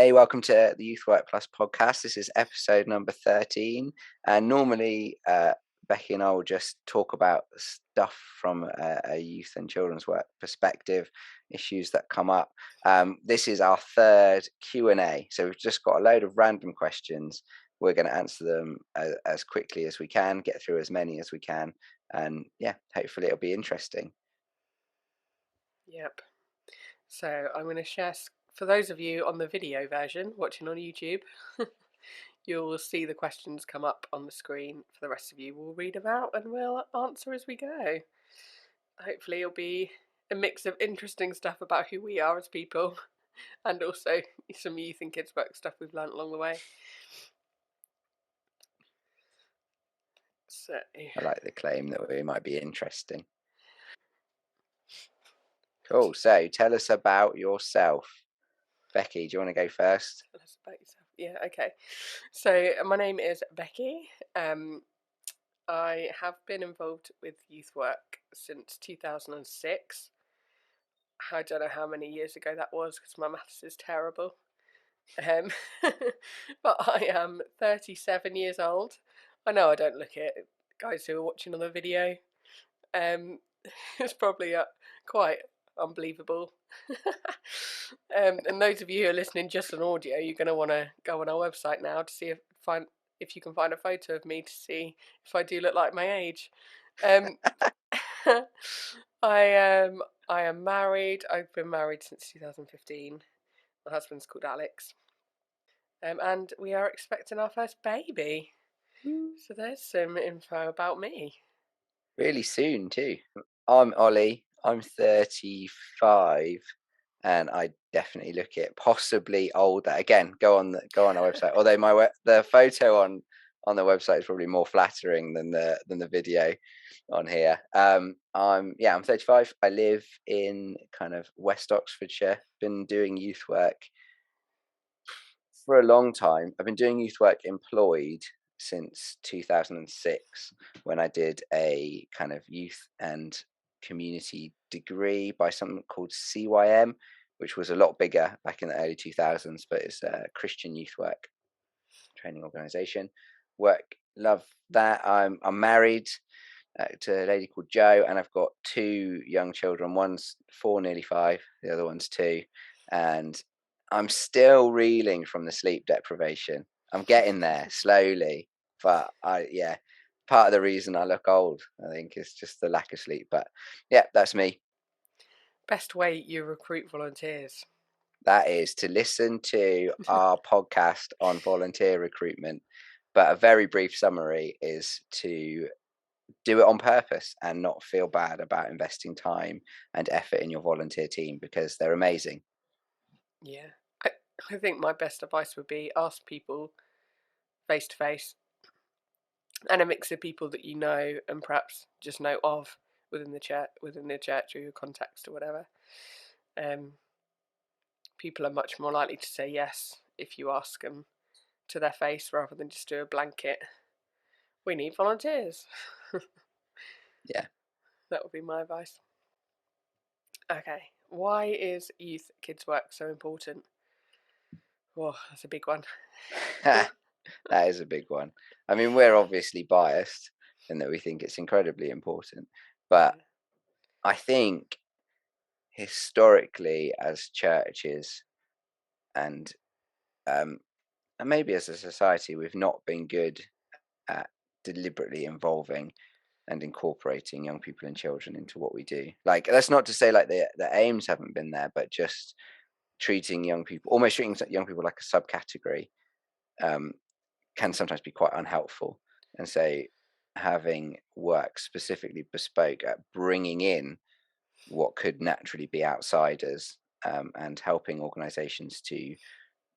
Hey, welcome to the Ywk Podcast. This is episode number 13. And normally, Becky and I will just talk about stuff from a youth and children's work perspective, issues that come up. This is our third Q&A. So we've just got a load of random questions. We're going to answer them as quickly as we can, get through as many as we can. And yeah, hopefully it'll be interesting. Yep. So I'm going to share, for those of you on the video version watching on YouTube, you'll see the questions come up on the screen. For the rest of you, we'll read them out and we'll answer as we go. Hopefully it'll be a mix of interesting stuff about who we are as people and also some youth and kids work stuff we've learnt along the way. So I like the claim that we might be interesting. Cool. So tell us about yourself. Becky, do you want to go first? tell us about yourself. Yeah, okay. So my name is Becky. I have been involved with youth work since 2006. I don't know how many years ago that was because my maths is terrible. But I am 37 years old. I know I don't look it, guys who are watching on the video. It's probably quite unbelievable. And those of you who are listening just on audio, you're going to want to go on our website now to see if you can find a photo of me to see if I do look like my age. I am married. I've been married since 2015. My husband's called Alex. And we are expecting our first baby. So there's some info about me. Really soon too. I'm Ollie. I'm 35, and I definitely look it possibly older. Again, go on our website. Although the photo on the website is probably more flattering than the video on here. I'm 35. I live in kind of West Oxfordshire. Been doing youth work for a long time. I've been doing youth work employed since 2006, when I did a kind of youth and community degree by something called CYM, which was a lot bigger back in the early 2000s, but it's a Christian youth work training organization. Love that. I'm married to a lady called Jo, and I've got two young children. One's 4, nearly 5. The other one's 2, and I'm still reeling from the sleep deprivation. I'm getting there slowly, but part of the reason I look old, I think, is just the lack of sleep. But yeah, that's me. Best way you recruit volunteers. That is to listen to our podcast on volunteer recruitment. But a very brief summary is to do it on purpose and not feel bad about investing time and effort in your volunteer team, because they're amazing. Yeah. I think my best advice would be ask people face to face, and a mix of people that you know and perhaps just know of within the church or your context or whatever. People are much more likely to say yes if you ask them to their face rather than just do a blanket, we need volunteers. Yeah. That would be my advice. Okay, why is youth kids work so important? Oh, that's a big one. That is a big one. I mean, we're obviously biased in that we think it's incredibly important, but I think historically, as churches and maybe as a society, we've not been good at deliberately involving and incorporating young people and children into what we do. Like, that's not to say like the aims haven't been there, but just almost treating young people like a subcategory, can sometimes be quite unhelpful. And so having work specifically bespoke at bringing in what could naturally be outsiders, and helping organizations to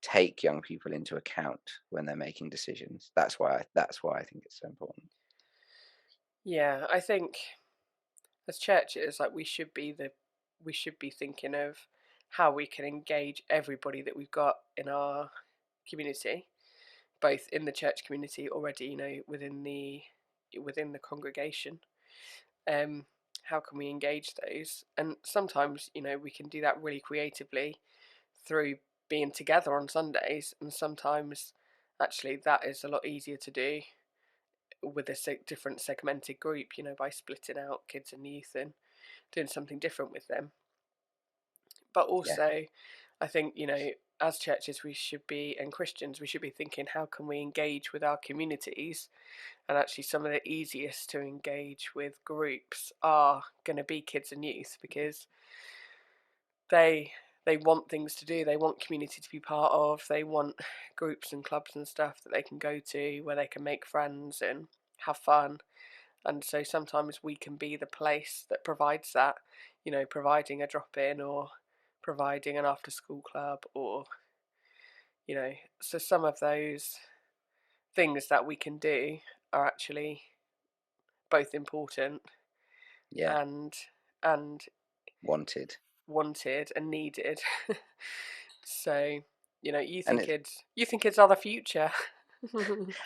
take young people into account when they're making decisions. That's why I think it's so important. Yeah, I think as churches, like we should be thinking of how we can engage everybody that we've got in our community, both in the church community already, within the congregation. How can we engage those? And sometimes, we can do that really creatively through being together on Sundays, and sometimes actually that is a lot easier to do with a different segmented group, by splitting out kids and youth and doing something different with them. But Yeah. also, I think, as churches, and Christians, we should be thinking, how can we engage with our communities? And actually, some of the easiest to engage with groups are going to be kids and youth, because they want things to do, they want community to be part of, they want groups and clubs and stuff that they can go to where they can make friends and have fun. And so sometimes we can be the place that provides that, providing a drop-in or providing an after-school club, or so some of those things that we can do are actually both important Yeah. and Wanted. wanted and needed. So, youth And and it's kids are the future.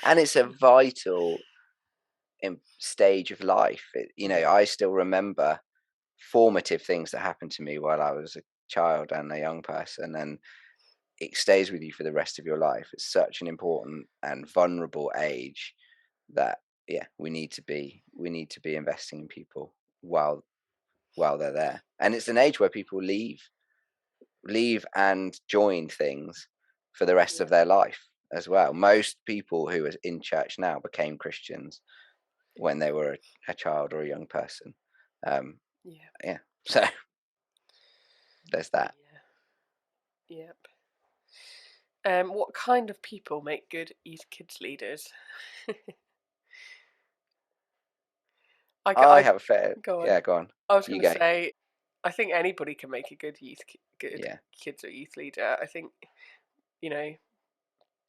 and it's a vital stage of life. Yeah, I still remember formative things that happened to me while I was a child and a young person, and it stays with you for the rest of your life. It's such an important and vulnerable age that, yeah, we need to be investing in people while they're there. And it's an age where people leave and join things for the rest of yeah, their life as well. Most people who are in church now became Christians when they were a child or a young person. Um, yeah, yeah, so there's that. yeah, yep. What kind of people make good youth kids leaders? I I have a fair, go on. yeah, go on, I was you going to go. say, I think anybody can make a good Yeah, kids or youth leader. I think, you know,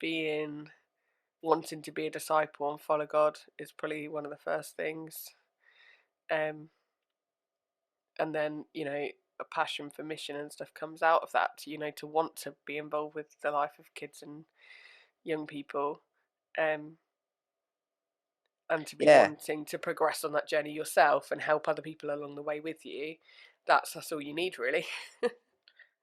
being wanting to be a disciple and follow God is probably one of the first things. Um, and then, a passion for mission and stuff comes out of that, to want to be involved with the life of kids and young people. Um, and to be yeah. wanting to progress on that journey yourself and help other people along the way with you. That's all you need, really.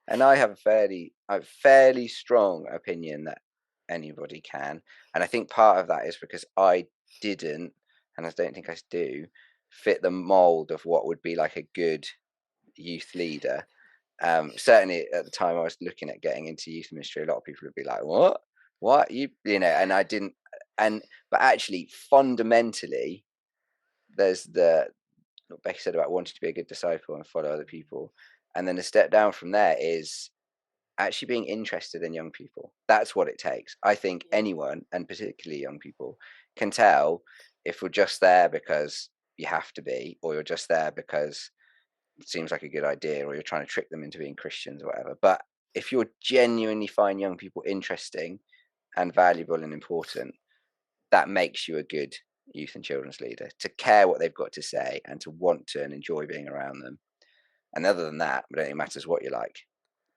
And I have a fairly strong opinion that anybody can, and I think part of that is because I didn't, and I don't think I do, fit the mold of what would be like a good youth leader. Certainly at the time I was looking at getting into youth ministry, a lot of people would be like, what and I didn't. And but actually fundamentally, there's the what Becky said about wanting to be a good disciple and follow other people, and then a step down from there is actually being interested in young people. That's what it takes. I think Yeah, anyone, and particularly young people, can tell if we're just there because you have to be, or you're just there because it seems like a good idea, or you're trying to trick them into being Christians or whatever. But if you're genuinely find young people interesting and valuable and important, that makes you a good youth and children's leader, to care what they've got to say and to want to and enjoy being around them. And other than that, I don't think it matters what you like.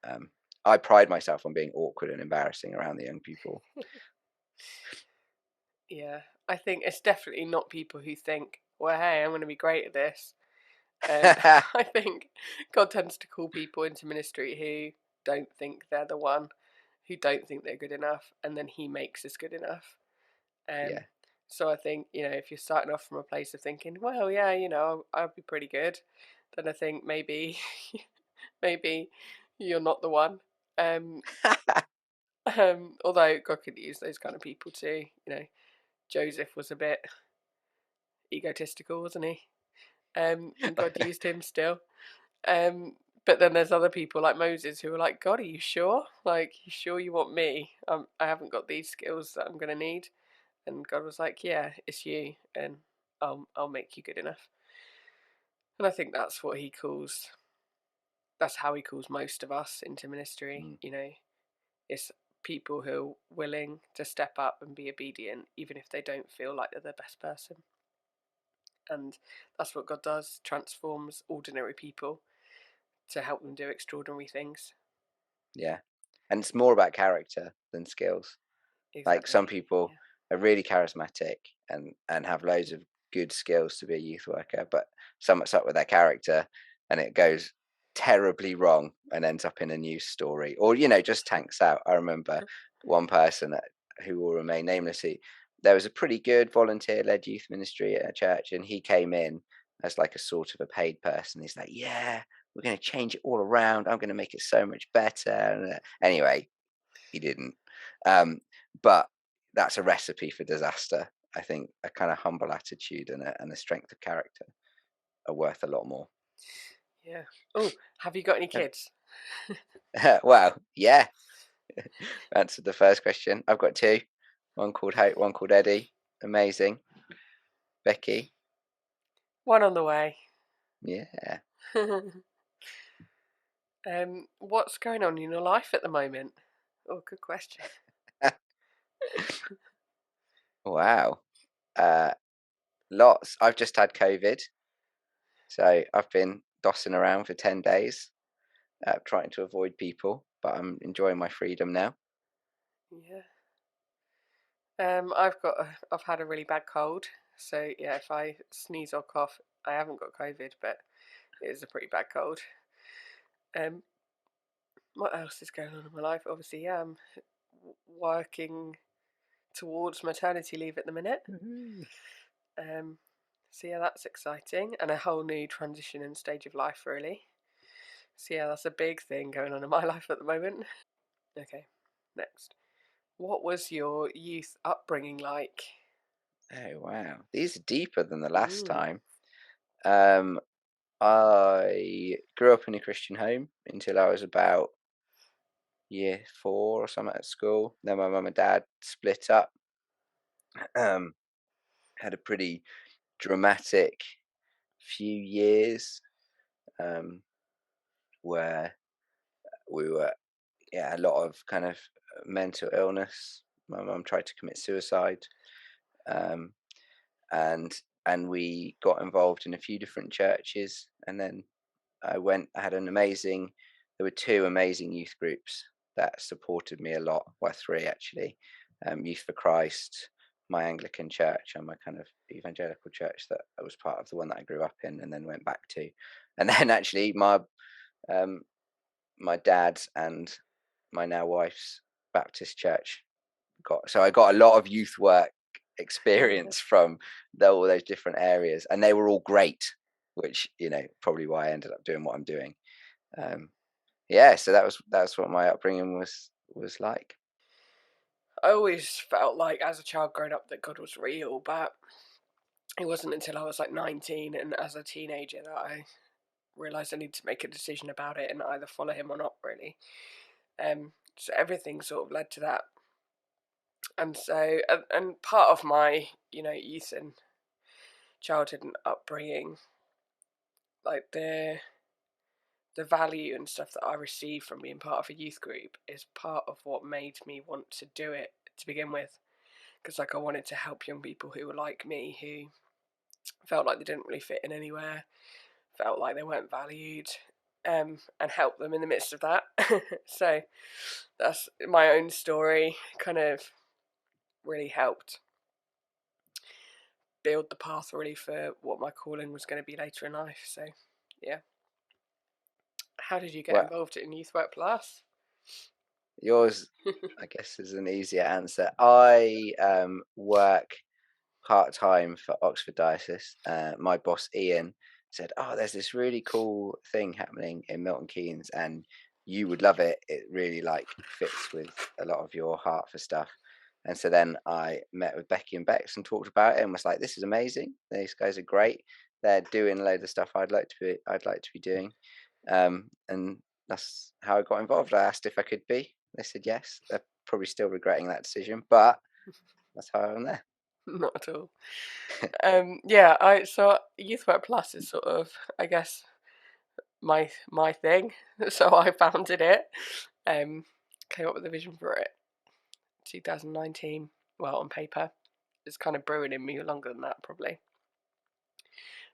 Um, I pride myself on being awkward and embarrassing around the young people. yeah. I think it's definitely not people who think, well, hey, I'm going to be great at this. I think God tends to call people into ministry who don't think they're the one, who don't think they're good enough, and then He makes us good enough. Yeah. So I think, if you're starting off from a place of thinking, well, yeah, I'll be pretty good, then I think maybe maybe you're not the one. Um, although God could use those kind of people too. Joseph was a bit egotistical, wasn't he? And God used him still. Um, but then there's other people like Moses who are like, God, are you sure? Like, you sure you want me? I haven't got these skills that I'm going to need. And God was like, yeah, it's you, and I'll make you good enough. And I think that's how He calls most of us into ministry. Mm, It's people who are willing to step up and be obedient, even if they don't feel like they're the best person. And that's what God does, transforms ordinary people to help them do extraordinary things. yeah. And it's more about character than skills. Like some Exactly. people Yeah. are really charismatic and have loads of good skills to be a youth worker, but something's up with their character and it goes. terribly wrong and ends up in a news story, or just tanks out. I remember one person who will remain nameless. There was a pretty good volunteer-led youth ministry at a church, and he came in as like a sort of a paid person. He's like, "Yeah, we're going to change it all around. I'm going to make it so much better." And anyway, he didn't. But that's a recipe for disaster. I think a kind of humble attitude and a strength of character are worth a lot more. Yeah. Oh, have you got any kids? Well, yeah. Answered the first question. I've got two. One called Hope, one called Eddie. Amazing. Becky. One on the way. Yeah. What's going on in your life at the moment? Oh, good question. Wow. Lots. I've just had COVID. So I've been dossing around for 10 days, trying to avoid people, but I'm enjoying my freedom now. Yeah. I've had a really bad cold, so yeah, if I sneeze or cough, I haven't got COVID, but it is a pretty bad cold. What else is going on in my life? Obviously, yeah, I'm working towards maternity leave at the minute. So yeah, that's exciting, and a whole new transition and stage of life, really. So yeah, that's a big thing going on in my life at the moment. Okay, next. What was your youth upbringing like? Oh, wow. These are deeper than the last Mm, time. Um, I grew up in a Christian home until I was about year 4 or something at school. Then my mum and dad split up. Um, had a pretty dramatic few years, where we were, yeah, a lot of kind of mental illness. My mum tried to commit suicide, um, and we got involved in a few different churches, and then I had an amazing. There were two amazing youth groups that supported me a lot. Well, three actually. Youth for Christ, my Anglican church, and my kind of evangelical church that I was part of, the one that I grew up in, and then went back to. And then actually, um, my dad's and my now wife's Baptist church I got a lot of youth work experience from all those different areas, and they were all great, which probably why I ended up doing what I'm doing. Yeah, so that's what my upbringing was like. I always felt like as a child growing up that God was real, but it wasn't until I was like 19 and as a teenager that I realised I need to make a decision about it and either follow him or not, really. So everything sort of led to that. And so, and part of my, youth and childhood and upbringing, like the value and stuff that I received from being part of a youth group is part of what made me want to do it to begin with. Because like I wanted to help young people who were like me, who felt like they didn't really fit in anywhere, felt like they weren't valued, and help them in the midst of that. So that's my own story, kind of really helped build the path really for what my calling was going to be later in life. So yeah. How did you get Well, involved in Youth Work Plus? yours, I guess, is an easier answer. I work part-time for Oxford Diocese. My boss Ian said, "Oh, there's this really cool thing happening in Milton Keynes, and you would love it. It really fits with a lot of your heart for stuff." And so then I met with Becky and Bex and talked about it and was like, "This is amazing. These guys are great. They're doing a load of stuff I'd like to be doing." And that's how I got involved. I asked if I could be. They said yes. They're probably still regretting that decision, but that's how I'm there. Not at all. Yeah, so Youth Work Plus is sort of, I guess, my thing. So I founded it. Came up with a vision for it 2019. Well, on paper, it's kind of brewing in me longer than that probably.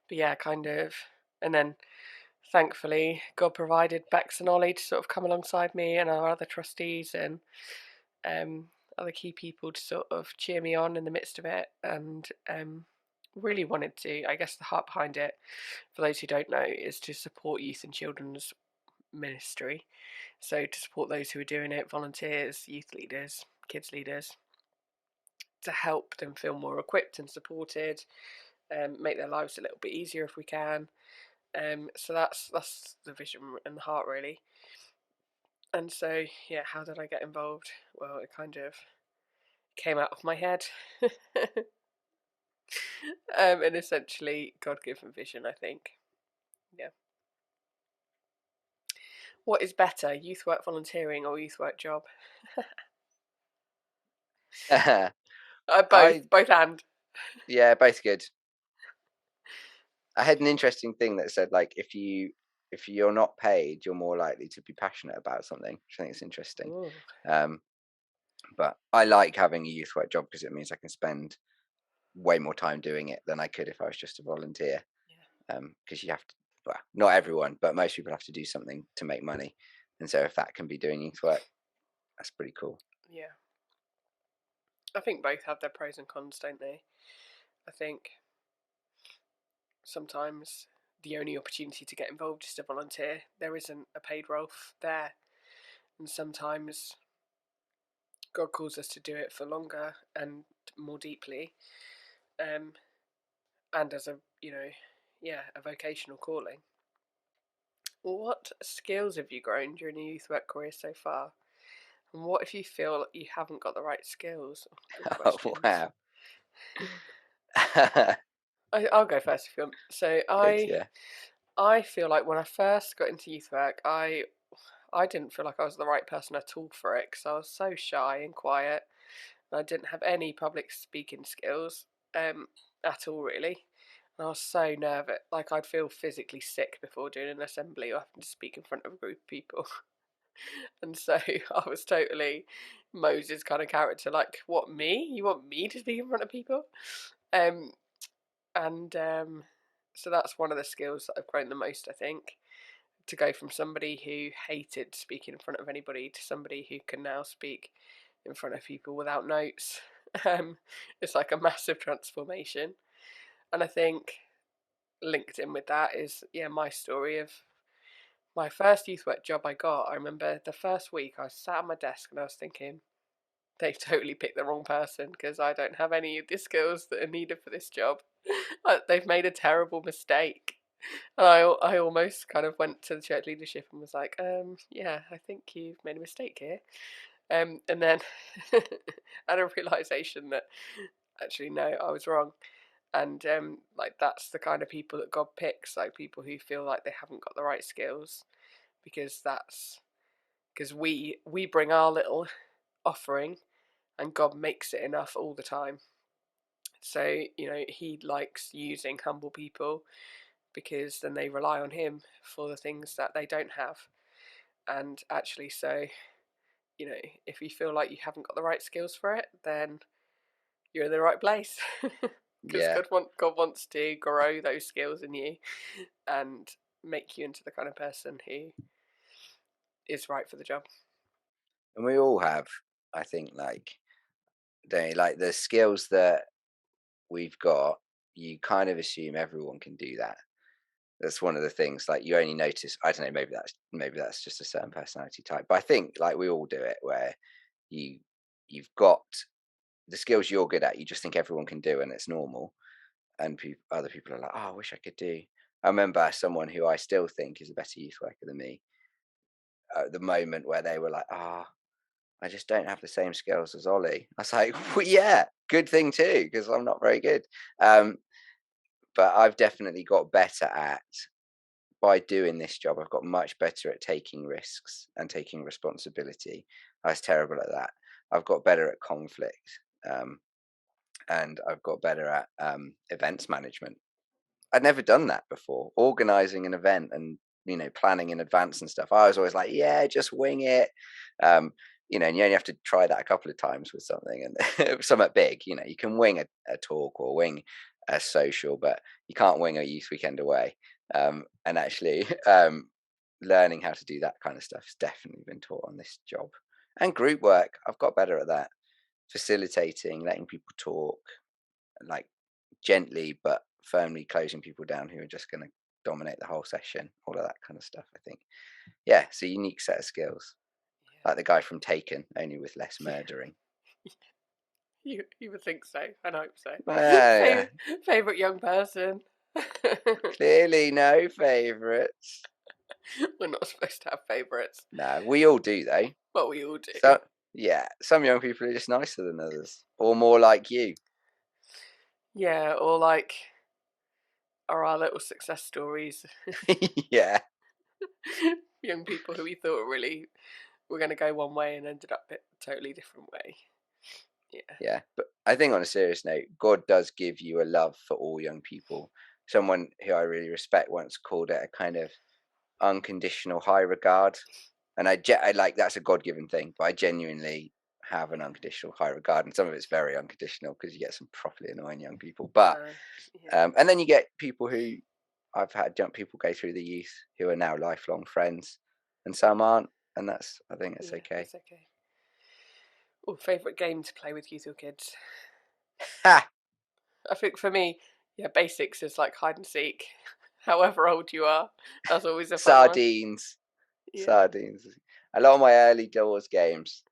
But yeah, kind of, and then thankfully God provided Bex and Ollie to sort of come alongside me and our other trustees and other key people to sort of cheer me on in the midst of it, and really wanted to, I guess the heart behind it, for those who don't know, is to support youth and children's ministry. So to support those who are doing it, volunteers, youth leaders, kids leaders, to help them feel more equipped and supported, make their lives a little bit easier if we can. So that's the vision and the heart, really. And so, yeah, how did I get involved? Well, it kind of came out of my head. And essentially God-given vision, I think. Yeah. What is better, youth work volunteering or youth work job? I Both and. yeah, both good. I had an interesting thing that said like if you're not paid, you're more likely to be passionate about something, which I think is interesting. Ooh. But I like having a youth work job because it means I can spend way more time doing it than I could if I was just a volunteer. Yeah. Because you have to, well, not everyone, but most people have to do something to make money, and so if that can be doing youth work, that's pretty cool. Yeah. I think both have their pros and cons, don't they? I think sometimes the only opportunity to get involved is to volunteer. There isn't a paid role there. And sometimes God calls us to do it for longer and more deeply. And as a vocational calling. What skills have you grown during your youth work career so far? And what if you feel like you haven't got the right skills? Oh, good Oh questions. wow. I'll go first if you want. So Good, yeah. I feel like when I first got into youth work, I didn't feel like I was the right person at all for it because I was so shy and quiet, and I didn't have any public speaking skills at all, really. And I was so nervous, like I'd feel physically sick before doing an assembly or having to speak in front of a group of people. And so I was totally Moses kind of character, like, what, me? You want me to speak in front of people? Um, and So that's one of the skills that I've grown the most, I think, to go from somebody who hated speaking in front of anybody to somebody who can now speak in front of people without notes. It's like a massive transformation. And I think linked in with that is, my story of my first youth work job I got. I remember the first week I sat at my desk and I was thinking, they've totally picked the wrong person because I don't have any of the skills that are needed for this job. They've made a terrible mistake. And I almost kind of went to the church leadership and was like, yeah, I think you've made a mistake here. And then had a realization that actually, no, I was wrong. And like that's the kind of people that God picks, like people who feel like they haven't got the right skills, because we bring our little offering and God makes it enough all the time. So, he likes using humble people because then they rely on him for the things that they don't have. And actually, so, if you feel like you haven't got the right skills for it, then you're in the right place. Because Yeah. God wants to grow those skills in you and make you into the kind of person who is right for the job. And we all have, I think, like the skills that we've got, you kind of assume everyone can do that. That's one of the things, like you only notice, I don't know, maybe that's just a certain personality type, but I think like we all do it where you've got the skills you're good at, you just think everyone can do, and it's normal. And other people are like, oh, I wish I could do. I remember someone who I still think is a better youth worker than me at the moment where they were like, I just don't have the same skills as Ollie. I was like, well, yeah, good thing too, because I'm not very good. But I've definitely got better at, by doing this job, I've got much better at taking risks and taking responsibility. I was terrible at that. I've got better at conflict, and I've got better at events management. I'd never done that before, organizing an event and planning in advance and stuff. I was always like, yeah, just wing it. um and you only have to try that a couple of times with something, and something big, you can wing a talk or wing a social, but you can't wing a youth weekend away. And actually learning how to do that kind of stuff has definitely been taught on this job. And group work, I've got better at that, facilitating, letting people talk, like gently but firmly closing people down who are just going to dominate the whole session, all of that kind of stuff. I think, yeah, it's a unique set of skills, Yeah. like the guy from Taken, only with less Yeah. murdering. You would think so, and I hope so. Yeah, Favorite young person. clearly no favourites. We're not supposed to have favourites. No, we all do though. Well, we all do. So yeah, some young people are just nicer than others, or more like you. Yeah, or like are our little success stories. Yeah, Young people who we thought really were going to go one way and ended up a totally different way. Yeah. yeah. But I think on a serious note, God does give you a love for all young people. Someone who I really respect once called it a kind of unconditional high regard, and I like that's a God-given thing, but I genuinely have an unconditional high regard, and some of it's very unconditional because you get some properly annoying young people. But Yeah. and then you get people who I've had young people go through the youth who are now lifelong friends, and some aren't, and I think it's Yeah, okay. it's okay. Oh, favourite game to play with youth or kids? Ha! I think for me, yeah, basics is like hide and seek. However old you are, that's always a fun one. Sardines, Yeah. sardines. A lot of my early doors games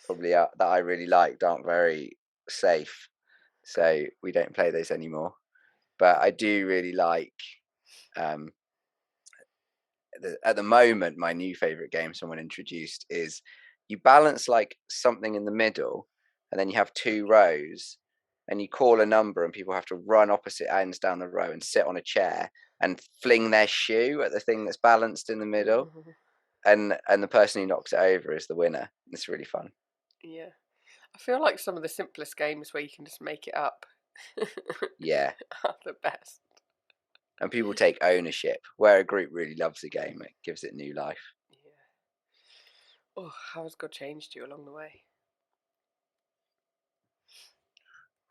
probably that I really liked aren't very safe, so we don't play those anymore. But I do really like. Um, at the moment, my new favorite game someone introduced is you balance like something in the middle, and then you have two rows, and you call a number, and people have to run opposite ends down the row and sit on a chair and fling their shoe at the thing that's balanced in the middle, and the person who knocks it over is the winner. It's really fun. Yeah. I feel like some of the simplest games where you can just make it up Yeah, are the best. and people take ownership. Where a group really loves the game, it gives it new life. Yeah. Oh, how has God changed you along the way?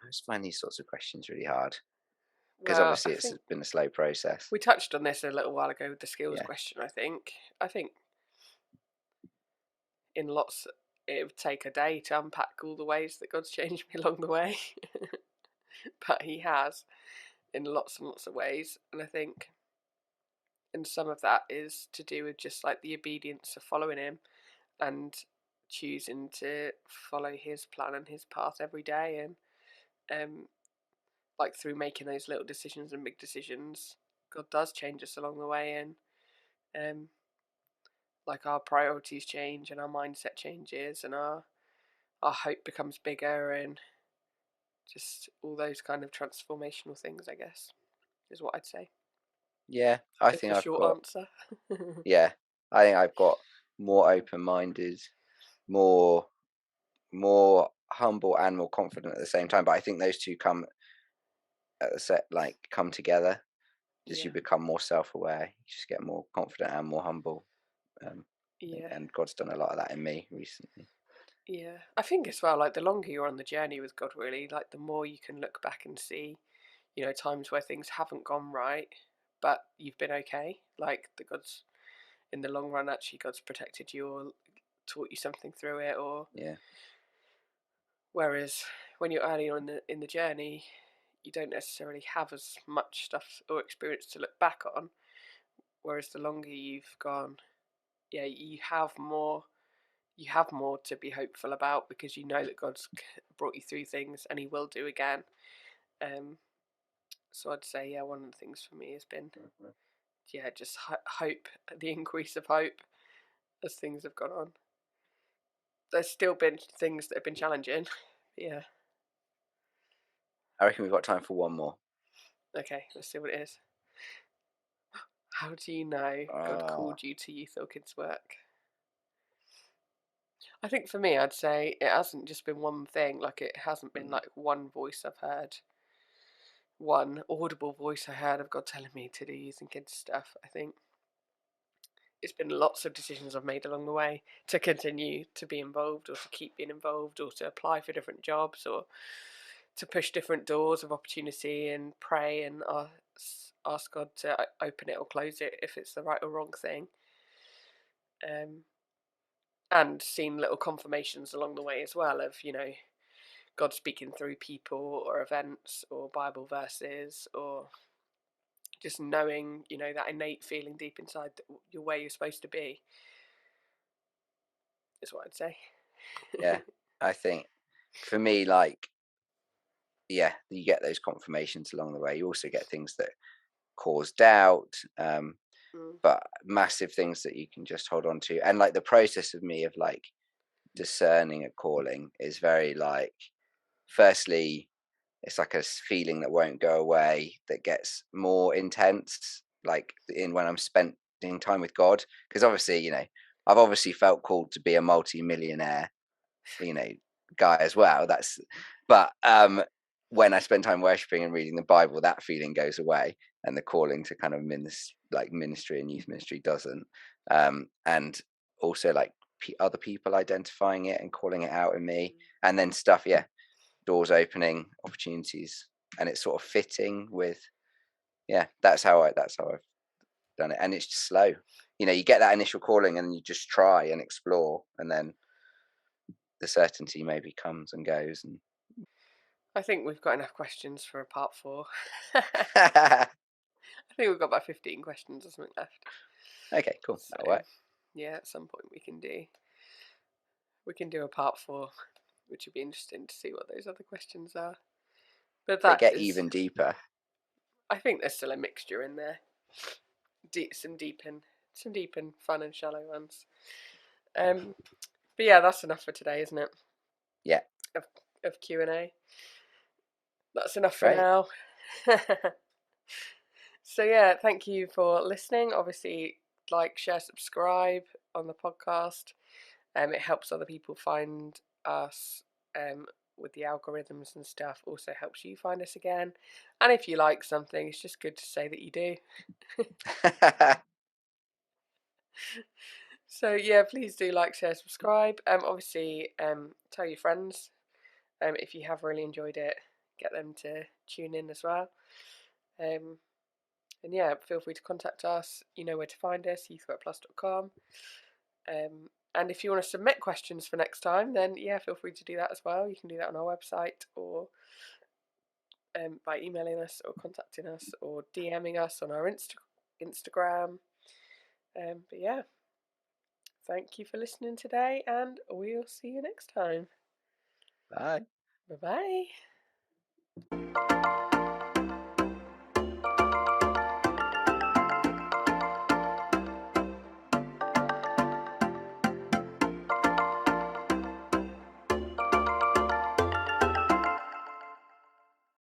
I just find these sorts of questions really hard because Well, obviously I it's think been a slow process. we touched on this a little while ago with the skills Yeah, question. I think in lots it would take a day to unpack all the ways that God's changed me along the way, but He has in lots and lots of ways, and I think, and some of that is to do with just like the obedience of following Him and choosing to follow His plan and His path every day, and like through making those little decisions and big decisions, God does change us along the way, and like our priorities change and our mindset changes and our hope becomes bigger, and just all those kind of transformational things, I guess, is what I'd say. yeah. I It's think a I've short got. answer. Yeah, I think I've got more open-minded, more more humble, and more confident at the same time. But I think those two come at the set like come together. As Yeah, you become more self-aware, you just get more confident and more humble. Um, yeah, and God's done a lot of that in me recently. yeah. I think as well, like the longer you're on the journey with God, really, like the more you can look back and see, times where things haven't gone right, but you've been okay. Like the God's in the long run, actually, God's protected you or taught you something through it. Or Yeah, whereas when you're early on in the journey, you don't necessarily have as much stuff or experience to look back on. Whereas the longer you've gone, yeah, you have more. You have more to be hopeful about because you know that God's brought you through things and He will do again. Um, so I'd say, yeah, one of the things for me has been, yeah, just hope, the increase of hope as things have gone on. There's still been things that have been challenging. Yeah. I reckon we've got time for one more. Okay, let's see what it is. How do you know God Ah, called you to youth or kids' work? I think for me, I'd say it hasn't just been one thing. Like it hasn't been like one voice I've heard, one audible voice I heard of God telling me to do youth and kids stuff. I think it's been lots of decisions I've made along the way to continue to be involved or to keep being involved or to apply for different jobs or to push different doors of opportunity and pray and ask God to open it or close it if it's the right or wrong thing. And seen little confirmations along the way as well of, God speaking through people or events or Bible verses or just knowing, that innate feeling deep inside that you're where you're supposed to be is what I'd say. Yeah, I think for me, like, yeah, you get those confirmations along the way. You also get things that cause doubt, but massive things that you can just hold on to. And like the process of me of like discerning a calling is very like, firstly, it's like a feeling that won't go away, that gets more intense, like in when I'm spending time with God. Because obviously, I've obviously felt called to be a multi-millionaire, you know, guy as well. But when I spend time worshiping and reading the Bible, that feeling goes away, and the calling to kind of ministry and youth ministry doesn't. And also like other people identifying it and calling it out in me, and then stuff, yeah, doors opening, opportunities, and it's sort of fitting with, yeah, that's how I've done it. And it's just slow. You get that initial calling and you just try and explore, and then the certainty maybe comes and goes. And I think we've got enough questions for a part 4. I think we've got about 15 questions or something left. Okay, cool. So, That'll work. yeah, at some point we can do a part 4, which would be interesting to see what those other questions are. But They that get is, even deeper. I think there's still a mixture in there. Some deep and fun and shallow ones. But yeah, that's enough for today, isn't it? Yeah. Of Q&A. That's enough for Great. now. So yeah, thank you for listening. Obviously, like, share, subscribe on the podcast. It helps other people find us with the algorithms and stuff. Also helps you find us again. And if you like something, it's just good to say that you do. So yeah, please do like, share, subscribe. Obviously, tell your friends. If you have really enjoyed it, get them to tune in as well. And yeah, feel free to contact us. You know where to find us, ywkplus.com. And if you want to submit questions for next time, then yeah, feel free to do that as well. You can do that on our website, or by emailing us, or contacting us, or DMing us on our Instagram. But yeah, thank you for listening today, and we'll see you next time. Bye. Bye-bye.